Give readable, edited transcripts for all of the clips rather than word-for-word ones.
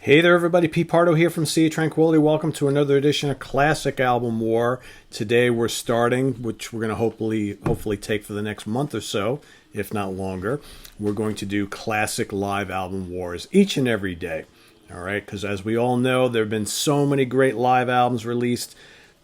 Hey there, everybody. Pete Pardo here from Sea of Tranquility. Welcome to another edition of Classic Album War. Today we're starting, which we're going to hopefully take for the next month or so, if not longer. We're going to do classic live album wars each and every day. All right, because as we all know, there have been so many great live albums released,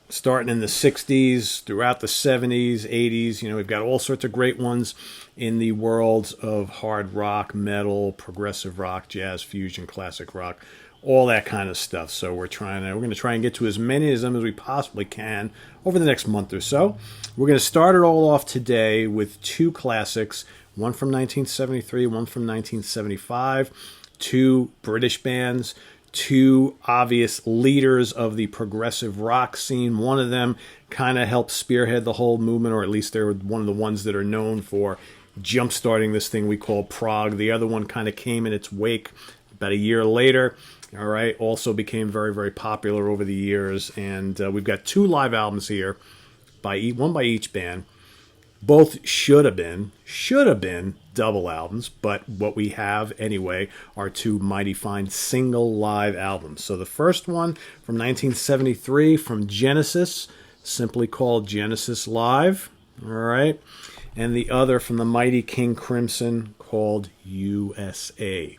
starting in the 60s, throughout the 70s, 80s. You know, we've got all sorts of great ones in the worlds of hard rock, metal, progressive rock, jazz, fusion, classic rock, all that kind of stuff. So we're going to try and get to as many of them as we possibly can over the next month or so. We're going to start it all off today with two classics, one from 1973, one from 1975, two British bands, two obvious leaders of the progressive rock scene. One of them kind of helped spearhead the whole movement, or at least they're one of the ones that are known for jump-starting this thing we call prog. The other one kind of came in its wake about a year later. All right, also became very, very popular over the years. And we've got two live albums here, one by each band. Both should have been double albums, but what we have anyway are two mighty fine single live albums. So the first one from 1973 from Genesis, simply called Genesis Live, all right, and the other from the mighty King Crimson called USA,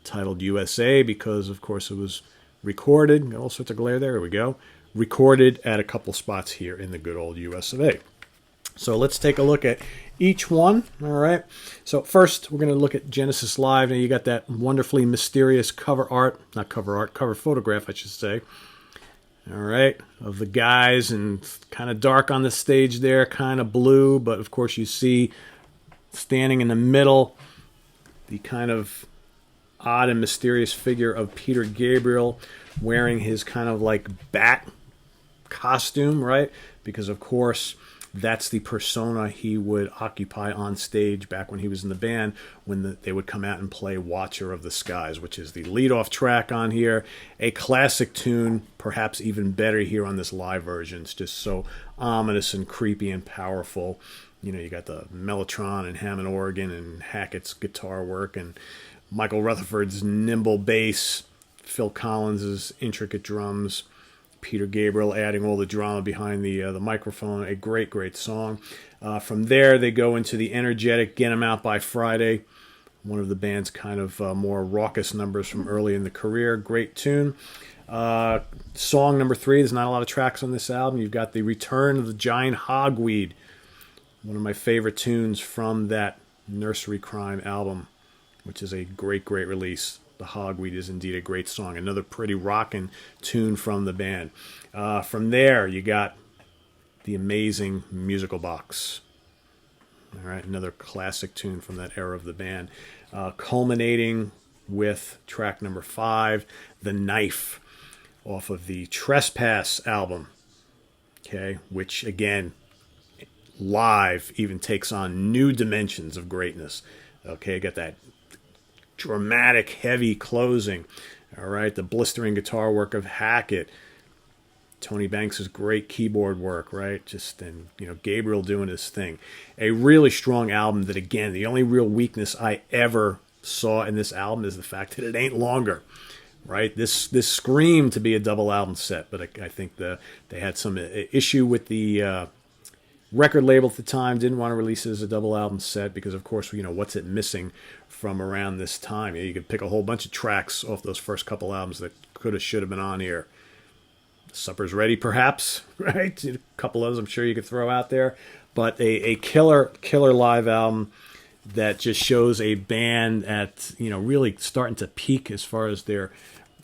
titled USA because, of course, it was recorded, got all sorts of glare there we go, recorded at a couple spots here in the good old US of A. So let's take a look at each one, all right? So first, we're going to look at Genesis Live. Now, you got that wonderfully mysterious cover photograph, I should say, all right, of the guys, and kind of dark on the stage there, kind of blue, but of course you see standing in the middle the kind of odd and mysterious figure of Peter Gabriel wearing his kind of like bat costume, right? Because, of course, that's the persona he would occupy on stage back when he was in the band, when they would come out and play Watcher of the Skies, which is the lead-off track on here. A classic tune, perhaps even better here on this live version. It's just so ominous and creepy and powerful. You know, you got the mellotron and Hammond organ and Hackett's guitar work and Michael Rutherford's nimble bass, Phil Collins's intricate drums, Peter Gabriel adding all the drama behind the microphone. A great, great song. From there, they go into the energetic Get 'Em Out by Friday, one of the band's kind of more raucous numbers from early in the career. Great tune. Song number 3, there's not a lot of tracks on this album. You've got the Return of the Giant Hogweed, one of my favorite tunes from that Nursery Crime album, which is a great, great release. The Hogweed is indeed a great song. Another pretty rockin' tune from the band. From there, you got the amazing Musical Box. All right, another classic tune from that era of the band. Culminating with track number 5, The Knife, off of the Trespass album. Okay, which, again, live even takes on new dimensions of greatness. Okay, got that dramatic, heavy closing. All right, the blistering guitar work of Hackett, Tony Banks' great keyboard work, right? And Gabriel doing his thing. A really strong album that, again, the only real weakness I ever saw in this album is the fact that it ain't longer, right? This screamed to be a double album set, but I think they had some issue with the record label at the time, didn't want to release it as a double album set because, of course, what's it missing from around this time? You could pick a whole bunch of tracks off those first couple albums that could have, should have been on here. Supper's Ready, perhaps, right? A couple of those I'm sure you could throw out there. But a killer live album that just shows a band at, really starting to peak as far as their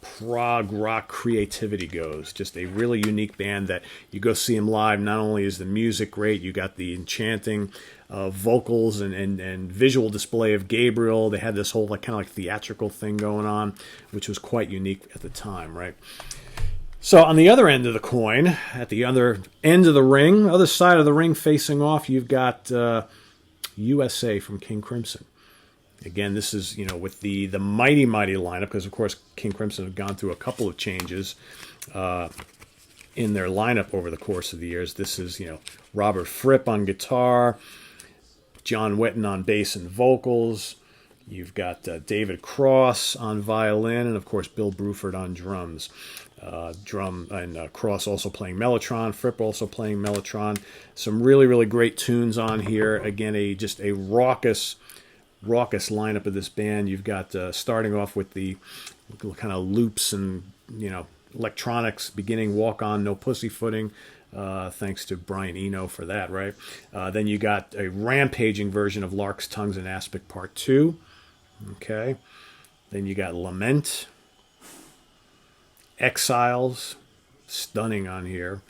prog rock creativity goes. Just a really unique band that you go see them live. Not only is the music great, you got the enchanting vocals and visual display of Gabriel. They had this whole kind of like theatrical thing going on, which was quite unique at the time, right? So on the other end of the coin, at the other end of the ring, other side of the ring facing off, you've got USA from King Crimson. Again, this is, with the mighty, mighty lineup, because, of course, King Crimson have gone through a couple of changes in their lineup over the course of the years. This is, Robert Fripp on guitar, John Wetton on bass and vocals, You've got David Cross on violin, and of course Bill Bruford on drums. Cross also playing mellotron, Fripp also playing mellotron. Some really, really great tunes on here. Again, just a raucous lineup of this band. You've got starting off with the kind of loops and electronics, beginning Walk On, No Pussyfooting. Thanks to Brian Eno for that, right? Then you got a rampaging version of Lark's Tongues and Aspic Part 2. Okay. Then you got Lament. Exiles. Stunning on here.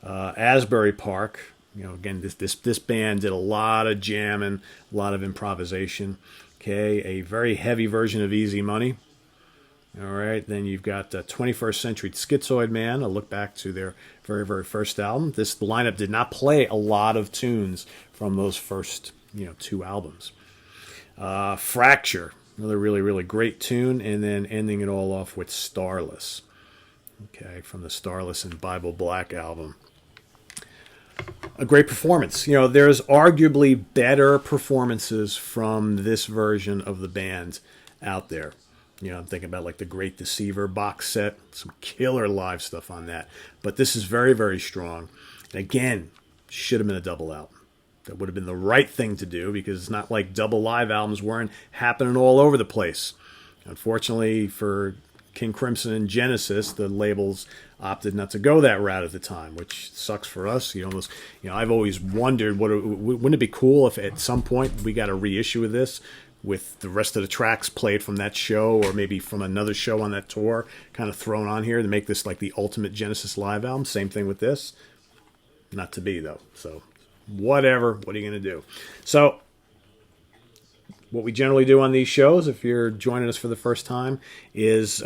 Asbury Park. Again, this band did a lot of jamming, a lot of improvisation. Okay. A very heavy version of Easy Money. All right, then you've got 21st Century Schizoid Man, a look back to their very, very first album. This lineup did not play a lot of tunes from those first, 2 albums. Fracture, another really, really great tune, and then ending it all off with Starless, okay, from the Starless and Bible Black album. A great performance. There's arguably better performances from this version of the band out there. I'm thinking about like the Great Deceiver box set, some killer live stuff on that. But this is very, very strong. And again, should have been a double album. That would have been the right thing to do because it's not like double live albums weren't happening all over the place. Unfortunately for King Crimson and Genesis, the labels opted not to go that route at the time, which sucks for us. I've always wondered, wouldn't it be cool if at some point we got a reissue of this with the rest of the tracks played from that show or maybe from another show on that tour kind of thrown on here to make this like the ultimate Genesis live album. Same thing with this. Not to be, though. So whatever. What are you going to do? So what we generally do on these shows, if you're joining us for the first time, is,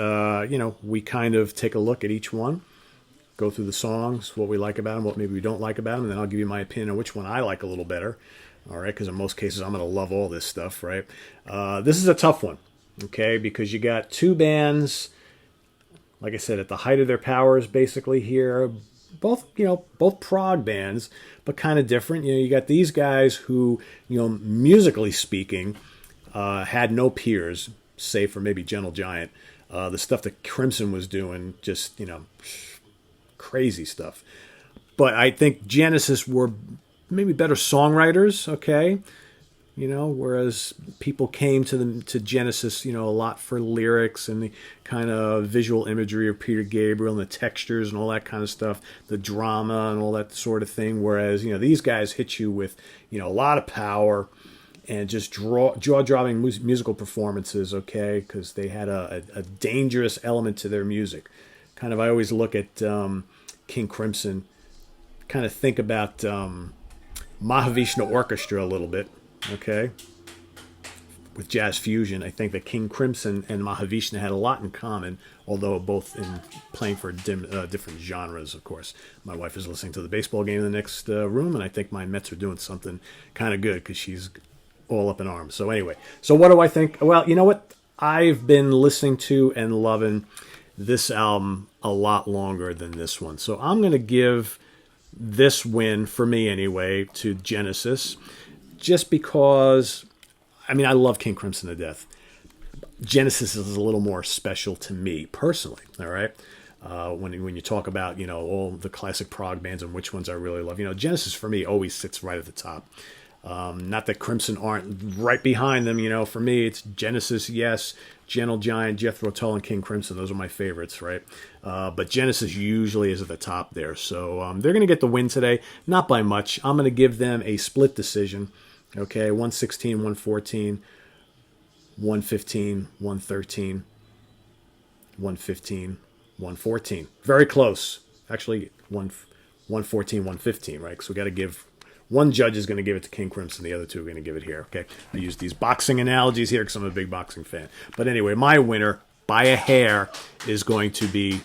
we kind of take a look at each one, go through the songs, what we like about them, what maybe we don't like about them, and then I'll give you my opinion on which one I like a little better. All right, because in most cases I'm going to love all this stuff, right? This is a tough one, okay, because you got 2 bands, like I said, at the height of their powers, basically here, both prog bands, but kind of different. You got these guys who, musically speaking, had no peers, save for maybe Gentle Giant. The stuff that Crimson was doing, just crazy stuff. But I think Genesis were maybe better songwriters, okay? Whereas people came to Genesis, a lot for lyrics and the kind of visual imagery of Peter Gabriel and the textures and all that kind of stuff, the drama and all that sort of thing. Whereas, these guys hit you with, a lot of power and just jaw-dropping musical performances, okay? Because they had a dangerous element to their music. Kind of, I always look at King Crimson, kind of think about Mahavishnu Orchestra a little bit, okay? With jazz fusion, I think that King Crimson and Mahavishnu had a lot in common, although both in playing for different genres, of course. My wife is listening to the baseball game in the next room, and I think my Mets are doing something kind of good because she's all up in arms. So anyway, so what do I think? Well, you know what? I've been listening to and loving this album a lot longer than this one. So I'm going to give this win, for me anyway, to Genesis, just because, I love King Crimson to death. Genesis is a little more special to me personally, all right? When you talk about, all the classic prog bands and which ones I really love, Genesis for me always sits right at the top. Not that Crimson aren't right behind them, for me it's Genesis, yes, Gentle Giant, Jethro Tull, and King Crimson. Those are my favorites, right? But Genesis usually is at the top there. So they're going to get the win today, not by much. I'm going to give them a split decision, okay? 116, 114, 115, 113, 115, 114. Very close. Actually, 114, 115, right? So we got to give... One judge is going to give it to King Crimson. The other 2 are going to give it here. Okay, I use these boxing analogies here because I'm a big boxing fan. But anyway, my winner by a hair is going to be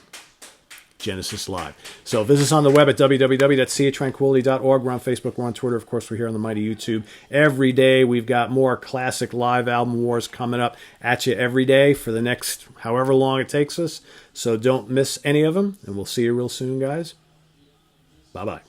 Genesis Live. So visit us on the web at www.seatranquility.org. We're on Facebook. We're on Twitter. Of course, we're here on the mighty YouTube. Every day, we've got more classic live album wars coming up at you every day for the next however long it takes us. So don't miss any of them. And we'll see you real soon, guys. Bye-bye.